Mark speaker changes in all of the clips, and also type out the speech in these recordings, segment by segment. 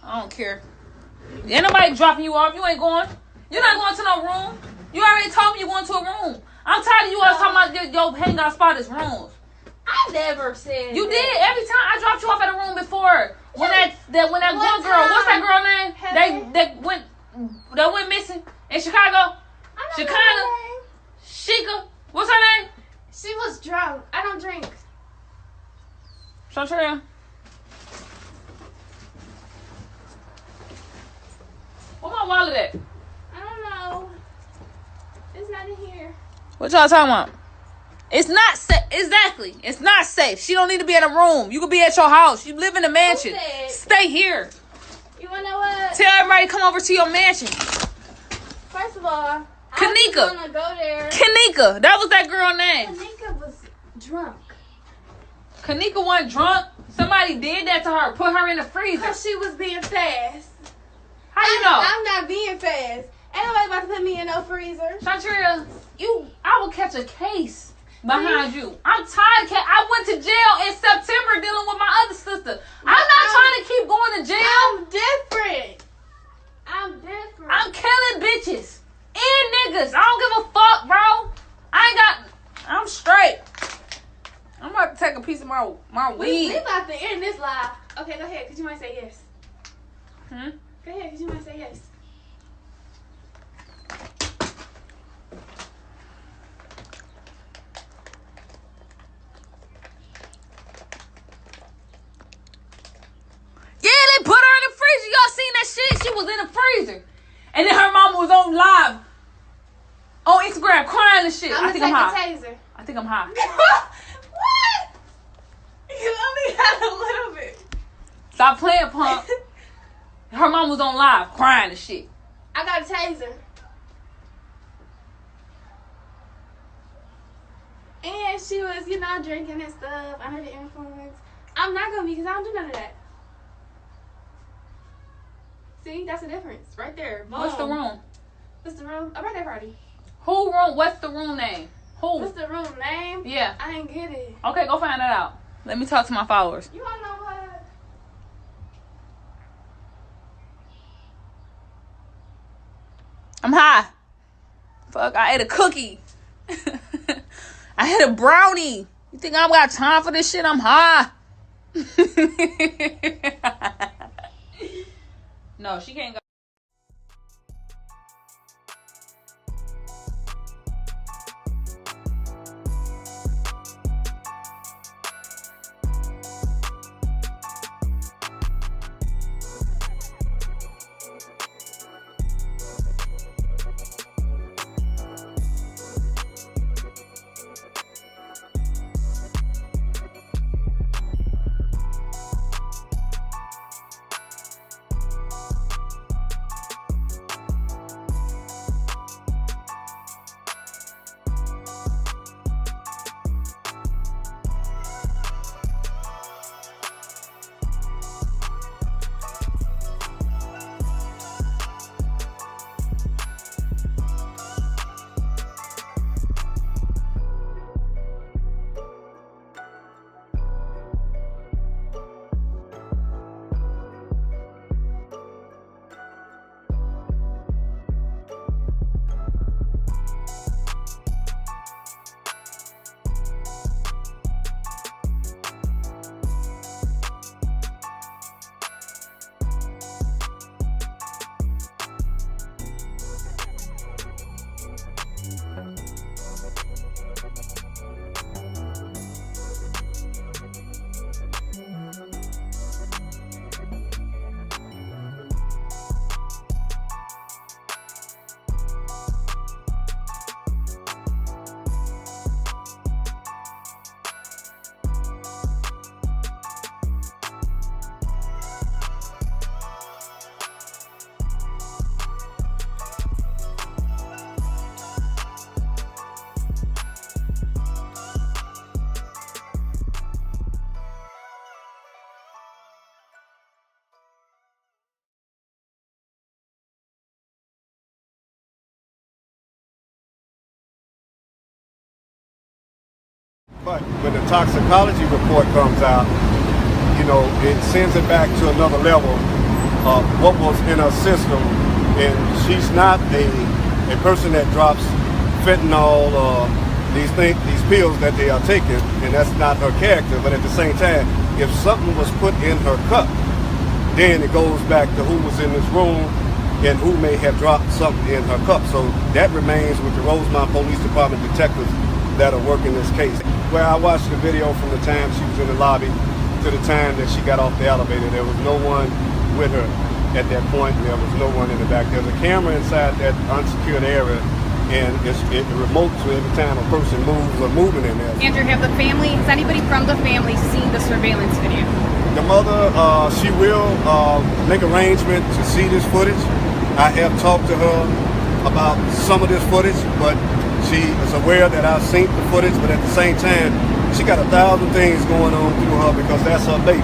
Speaker 1: I don't care. Ain't nobody dropping you off. You ain't going. You're not going to no room. You already told me you're going to a room. I'm tired of you always talking about your hangout spot is rooms.
Speaker 2: I never said
Speaker 1: you
Speaker 2: that.
Speaker 1: did. Every time I dropped you off at a room before. When that one girl, what's that girl name? They went missing in Chicago. Sheikah. What's her name?
Speaker 2: She was drunk. I don't drink.
Speaker 1: Shantria. Where my wallet at?
Speaker 2: I don't know. It's not in here.
Speaker 1: What y'all talking about? It's not safe. Exactly. It's not safe. She don't need to be in a room. You could be at your house. You live in a mansion. Stay here.
Speaker 2: You wanna know what?
Speaker 1: Tell everybody to come over to your mansion.
Speaker 2: First of all,
Speaker 1: KENNEKA.
Speaker 2: I was gonna go there.
Speaker 1: KENNEKA. That was that girl name.
Speaker 2: KENNEKA was drunk.
Speaker 1: KENNEKA wasn't drunk. Somebody did that to her. Put her in the freezer.
Speaker 2: Because she was being fast.
Speaker 1: How you know?
Speaker 2: I'm not being fast. Ain't nobody about to put me in no freezer.
Speaker 1: Shantria, I will catch a case behind you. I'm tired. I went to jail in September dealing with my other sister. I'm not trying to keep going to jail.
Speaker 2: I'm different.
Speaker 1: I'm killing bitches and niggas. I don't give a fuck, bro. I'm straight. I'm about to take a piece of my weed.
Speaker 2: We about to end this live. Okay, go ahead, because you might say yes. Go ahead, because you might say yes.
Speaker 1: Yeah, they put her in the freezer. Y'all seen that shit? She was in the freezer. And then her mama was on live on Instagram crying and shit. I think I'm high.
Speaker 2: Taser.
Speaker 1: I think I'm high.
Speaker 2: What? You only had a little bit.
Speaker 1: Stop playing, punk. Her mom was on live crying and shit.
Speaker 2: I got a taser. And she was, drinking and stuff under the influence. I'm not going to be because I don't do none of that. See, that's the difference right there. Boom.
Speaker 1: What's the room?
Speaker 2: What's the room? A birthday party.
Speaker 1: Who room? What's the room name? Who?
Speaker 2: What's the room name?
Speaker 1: Yeah.
Speaker 2: I didn't get it.
Speaker 1: Okay, go find that out. Let me talk to my followers.
Speaker 2: You want to know what?
Speaker 1: I'm high. Fuck, I ate a cookie. I had a brownie. You think I got time for this shit? I'm high. No, she can't go.
Speaker 3: But when the toxicology report comes out, it sends it back to another level what was in her system, and she's not a person that drops fentanyl or these pills that they are taking, and that's not her character. But at the same time, if something was put in her cup, then it goes back to who was in this room and who may have dropped something in her cup. So that remains with the Rosemont Police Department detectives that are working this case. Well, I watched the video from the time she was in the lobby to the time that she got off the elevator. There was no one with her at that point. There was no one in the back. There's a camera inside that unsecured area, and it's remote, so every time a person moves or moving in there.
Speaker 4: Andrew, has anybody from the family seen the surveillance video?
Speaker 3: The mother, she will make arrangements to see this footage. I have talked to her about some of this footage, but she is aware that I've seen the footage, but at the same time, she got 1,000 things going on through her because that's her baby.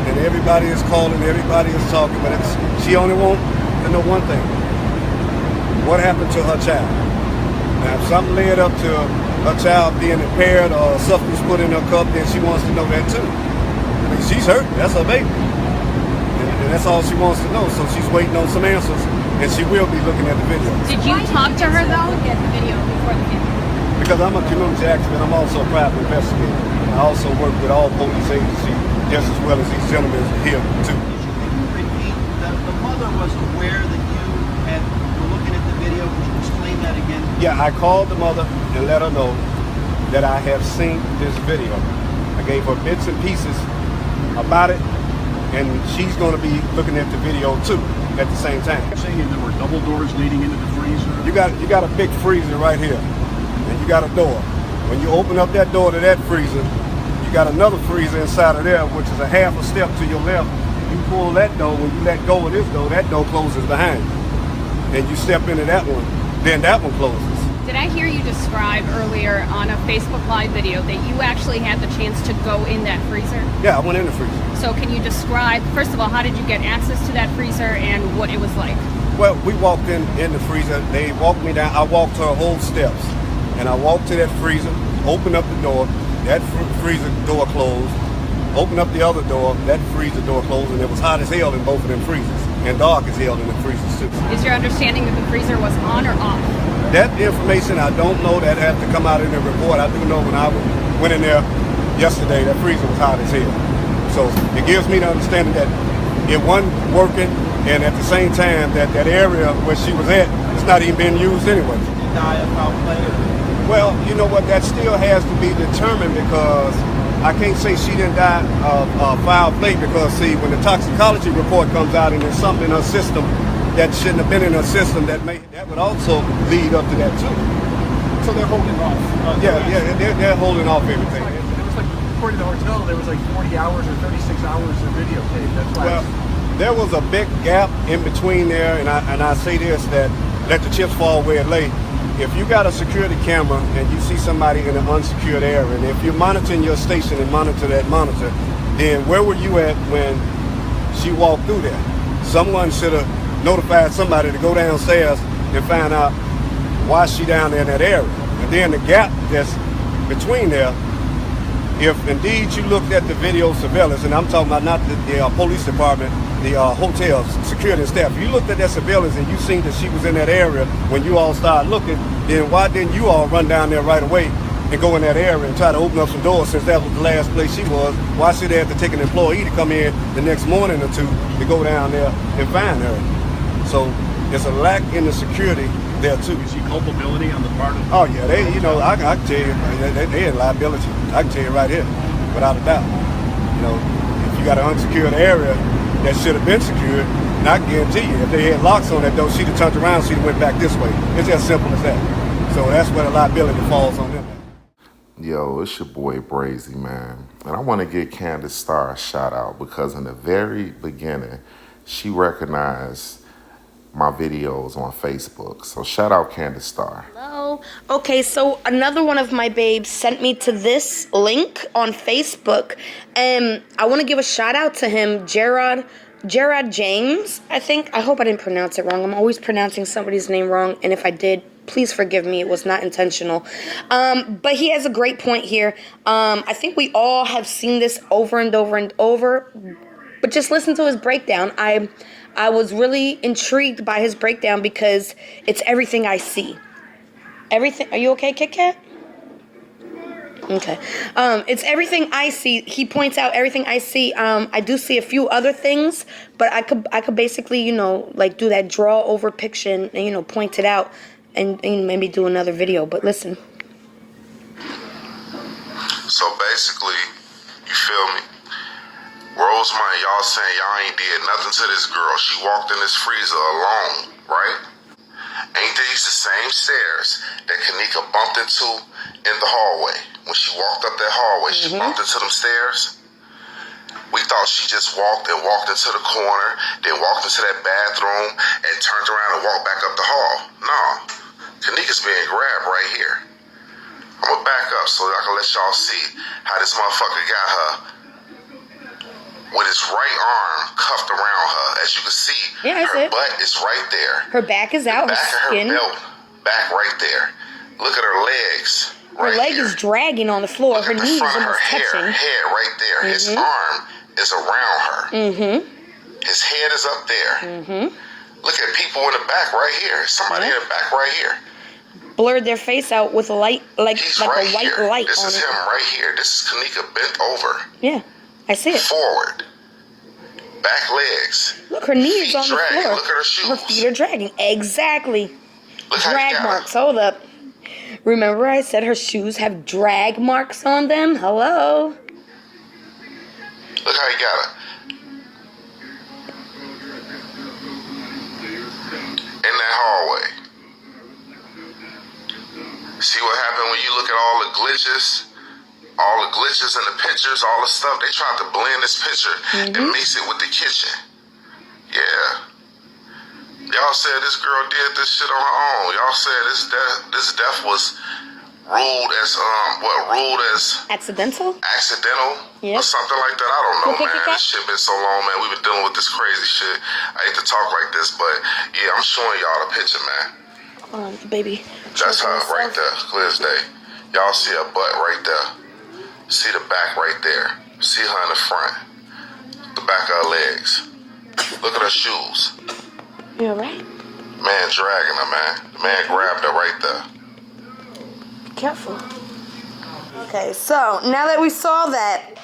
Speaker 3: And everybody is calling, everybody is talking, but she only wants to know one thing. What happened to her child? Now, if something led up to her child being impaired or substance put in her cup, then she wants to know that too. I mean, she's hurt, that's her baby. And that's all she wants to know, so she's waiting on some answers, and she will be looking at the video.
Speaker 4: Did you talk to her though? Get the video before the video.
Speaker 3: Because I'm a community activist, I'm also a private investigator. I also work with all police agencies, just as well as these gentlemen here too.
Speaker 5: Repeat, the mother was aware that you were looking at the video. Could you explain that again?
Speaker 3: Yeah, I called the mother and let her know that I have seen this video. I gave her bits and pieces about it, and she's going to be looking at the video too at the same time.
Speaker 6: You're saying there were double doors leading into the freezer?
Speaker 3: You got a big freezer right here, and you got a door. When you open up that door to that freezer, you got another freezer inside of there, which is a half a step to your left. You pull that door, when you let go of this door, that door closes behind you. And you step into that one, then that one closes.
Speaker 4: Did I hear you describe earlier on a Facebook Live video that you actually had the chance to go in that freezer?
Speaker 3: Yeah, I went in the freezer.
Speaker 4: So can you describe, first of all, how did you get access to that freezer and what it was like?
Speaker 3: Well, we walked in the freezer. They walked me down. I walked her whole steps. And I walked to that freezer, opened up the door, that freezer door closed, opened up the other door, that freezer door closed, and it was hot as hell in both of them freezers, and dark as hell in the freezers too.
Speaker 4: Is your understanding that the freezer was on or off?
Speaker 3: That information I don't know. That have to come out in the report. I do know when I went in there yesterday, that freezer was hot as hell. So it gives me the understanding that it wasn't working, and at the same time that area where she was at, it's not even being used anyway.
Speaker 5: Did you die of foul play?
Speaker 3: Well, you know what, that still has to be determined, because I can't say she didn't die of foul play, because see, when the toxicology report comes out and there's something in her system that shouldn't have been in her system, that would also lead up to that too.
Speaker 6: So they're holding off.
Speaker 3: They're holding off everything.
Speaker 6: It was like, according to the hotel, there was like 40 hours or 36 hours of videotape. That's why.
Speaker 3: Well, there was a big gap in between there, and I say this, that let the chips fall where it lay. If you got a security camera and you see somebody in an unsecured area, and if you're monitoring your station and monitor that monitor, then where were you at when she walked through there? Someone should have notified somebody to go downstairs and find out why she down there in that area. And then the gap that's between there, if indeed you looked at the video surveillance, and I'm talking about not the police department, the hotel security and staff, if you looked at that surveillance and you seen that she was in that area when you all started looking, then why didn't you all run down there right away and go in that area and try to open up some doors, since that was the last place she was? Why should they have to take an employee to come in the next morning or two to go down there and find her? So there's a lack in the security there too.
Speaker 6: You see culpability on the part of...
Speaker 3: Oh yeah, I can tell you, they in liability. I can tell you right here, without a doubt. If you got an unsecured area that should have been secured, and I can guarantee you, if they had locks on that door, she'd have turned around, she'd have went back this way. It's as simple as that. So that's where the liability falls on them.
Speaker 7: Yo, it's your boy Brazy, man. And I want to give Candace Starr a shout out, because in the very beginning, she recognized my videos on Facebook. So shout out Candace Starr.
Speaker 8: Hello. Okay, so another one of my babes sent me to this link on Facebook. And I want to give a shout out to him, Gerard James, I think. I hope I didn't pronounce it wrong. I'm always pronouncing somebody's name wrong. And if I did, please forgive me. It was not intentional. But he has a great point here. I think we all have seen this over and over and over. But just listen to his breakdown. I was really intrigued by his breakdown because it's everything I see. Everything. Are you okay, Kit Kat? Okay. It's everything I see. He points out everything I see. I do see a few other things, but I could basically, you know, like do that draw over picture and, you know, point it out and maybe do another video. But listen.
Speaker 7: So basically, you feel me? Rosemary, y'all saying y'all ain't did nothing to this girl. She walked in this freezer alone, right? Ain't these the same stairs that KENNEKA bumped into in the hallway? When she walked up that hallway, she bumped into them stairs. We thought she just walked into the corner, then walked into that bathroom and turned around and walked back up the hall. No, KENNEKA's being grabbed right here. I'm gonna back up so I can let y'all see how this motherfucker got her with his right arm cuffed around her. As you can see, her butt is right there.
Speaker 8: Her back is out,
Speaker 7: the back
Speaker 8: her skin.
Speaker 7: of her belt, back right there. Look at her legs.
Speaker 8: Her leg is dragging on the floor.
Speaker 7: Look
Speaker 8: her
Speaker 7: at the
Speaker 8: knees
Speaker 7: front of
Speaker 8: almost
Speaker 7: her
Speaker 8: touching.
Speaker 7: head right there. His arm is around her. His head is up there. Look at people in the back right here. Somebody in the back right here.
Speaker 8: Blurred their face out with a light, like
Speaker 7: right
Speaker 8: a white
Speaker 7: here.
Speaker 8: light
Speaker 7: This
Speaker 8: on
Speaker 7: is
Speaker 8: it.
Speaker 7: him right here. This is KENNEKA bent over.
Speaker 8: Yeah, I see it.
Speaker 7: Forward. Back legs.
Speaker 8: Look, her knees on the
Speaker 7: dragging.
Speaker 8: floor.
Speaker 7: Look at her shoes.
Speaker 8: Her feet are dragging. Exactly.
Speaker 7: Look how
Speaker 8: Drag marks. Hold up. Remember I said her shoes have drag marks on them? Hello?
Speaker 7: Look how he got her. In that hallway. See what happened when you look at all the glitches? All the glitches in the pictures, all the stuff. They tried to blend this picture and mix it with the kitchen. Yeah. Y'all said this girl did this shit on her own. Y'all said this death was ruled as
Speaker 8: accidental
Speaker 7: or something like that. I don't know, man. This shit been so long, man. We've been dealing with this crazy shit. I hate to talk like this, but yeah, I'm showing y'all the picture, man.
Speaker 8: Baby.
Speaker 7: That's her right there, clear as day. Y'all see her butt right there. See the back right there. See her in the front. The back of her legs. Look at her shoes.
Speaker 8: You alright?
Speaker 7: Man dragging her, man. The man grabbed her right there.
Speaker 8: Be careful. Okay, so now that we saw that,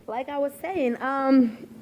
Speaker 8: like I was saying,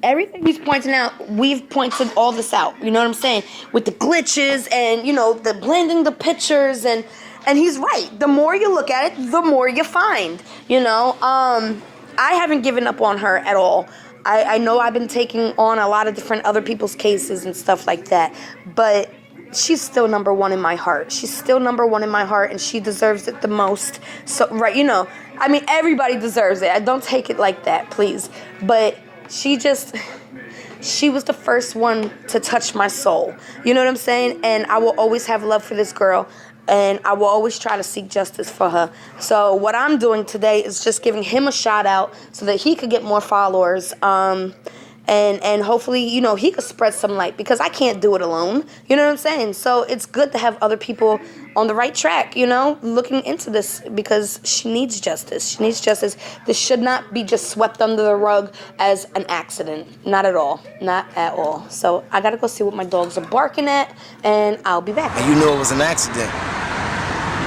Speaker 8: everything he's pointing out, we've pointed all this out. You know what I'm saying? With the glitches and, you know, the blending the pictures and he's right. The more you look at it, the more you find. You know, I haven't given up on her at all. I know I've been taking on a lot of different other people's cases and stuff like that, but she's still number one in my heart. She's still number one in my heart, and she deserves it the most. So, right, you know, I mean, everybody deserves it. I don't take it like that, please. But she was the first one to touch my soul. You know what I'm saying? And I will always have love for this girl. And I will always try to seek justice for her. So what I'm doing today is just giving him a shout out so that he could get more followers. And hopefully, you know, he could spread some light because I can't do it alone. You know what I'm saying? So it's good to have other people on the right track, you know, looking into this because she needs justice. She needs justice. This should not be just swept under the rug as an accident. Not at all. Not at all. So I got to go see what my dogs are barking at, and I'll be back.
Speaker 9: And you know it was an accident.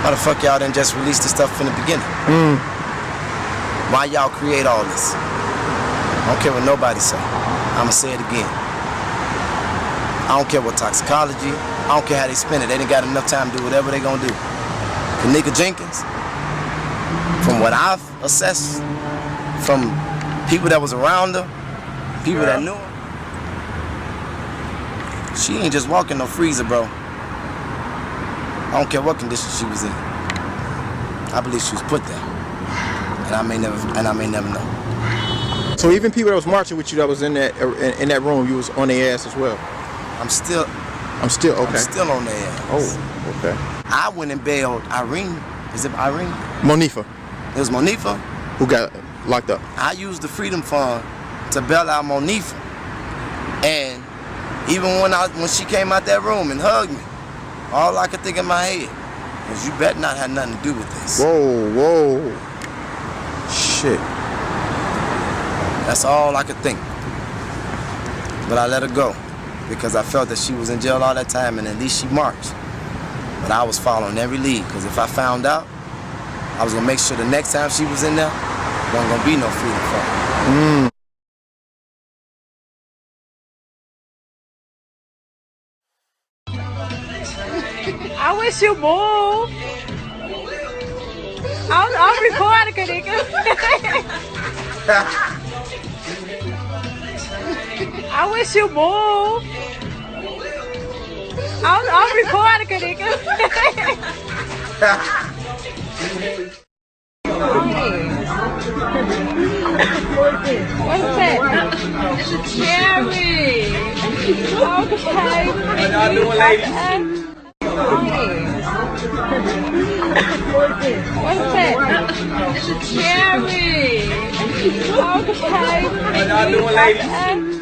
Speaker 9: Why the fuck y'all didn't just release the stuff from the beginning? Why y'all create all this? I don't care what nobody say. I'ma say it again. I don't care what toxicology. I don't care how they spend it. They done got enough time to do whatever they gonna do. KENNEKA Jenkins, from what I've assessed, from people that was around her, people that knew her, she ain't just walking no freezer, bro. I don't care what condition she was in. I believe she was put there, and I may never know.
Speaker 10: So even people that was marching with you that was in that room, you was on their ass as well.
Speaker 9: I'm still okay.
Speaker 10: I'm still
Speaker 9: on their ass.
Speaker 10: Oh, okay.
Speaker 9: I went and bailed Irene. Is it Irene?
Speaker 10: Monifa.
Speaker 9: It was Monifa
Speaker 10: who got locked up.
Speaker 9: I used the Freedom Fund to bail out Monifa, and even when she came out that room and hugged me, all I could think in my head was, "You better not have nothing to do with this."
Speaker 10: Whoa, shit.
Speaker 9: That's all I could think. But I let her go because I felt that she was in jail all that time and at least she marched. But I was following every lead because if I found out, I was gonna make sure the next time she was in there, there wasn't gonna be no freedom for her.
Speaker 1: I wish you moved. I'm recording, KENNEKA. I wish you moved. I'm recording, KENNEKA. What's that? It's a cherry. Okay. How y'all doing, ladies? What's that? It's a cherry. Okay. How y'all doing, ladies?